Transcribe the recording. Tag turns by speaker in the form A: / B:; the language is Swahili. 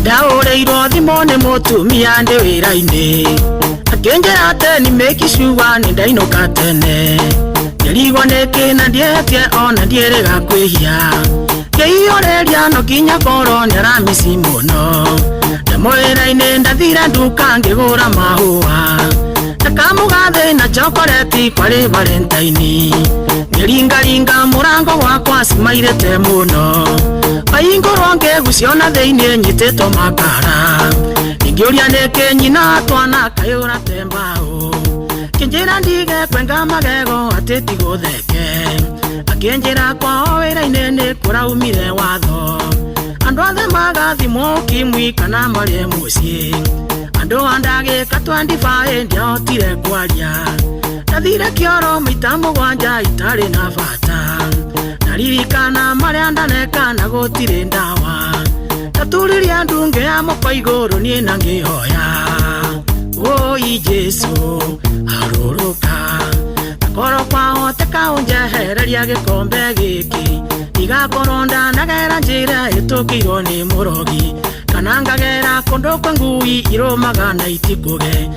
A: Ndaũrĩirwo thimũ nĩ mũtumia ndĩ wĩra-inĩ, akĩnjĩra atĩ nĩ make sure nĩ ndainũka tene. Ngĩrigwo nĩkĩ na ndietie ona ndierĩga kwĩhia, ngĩiyũrĩria no nginya korwo nĩ aramisi mũno. Ndamwĩra-inĩ ndathire nduka ngĩgũra mahũa, ndakamũgathĩ na chocolate kwarĩ Valentine. Ngĩringaringa mũrango gwakwa cimairĩte mũno, kaingũrwo ngĩgucio na thĩinĩ nyitĩtwo makara. Ngĩũria nĩkĩ nyina twana kayũra tembaũ, kĩnjĩra ndige kwenga magego atĩ ti gũtheke. Akĩnjĩra kwao wĩra-inĩ nĩ kũraumire watho, andũ othe magathimwo ũkimwi kana marĩe mũciĩ. Andũ a ndagĩka 25 ndiahotire kwaria, ndathire kĩoro maita mũgwanja itarĩ na bata. Ndaririkana marĩa ndaneka na gũtirĩ ndawa, ndaturirie ndunge ya mũkwa igũrũ niĩ na ngĩhoya. Oi Jesu arũrũka, korwo kwahoteka ũnjehereria gĩkombe gĩkĩ, ndigakorwo ndanagera njĩra ĩtũkĩirwo nĩ mũrogi, kana ngagera kũndũ kwa ngui irũmaga na itikũge.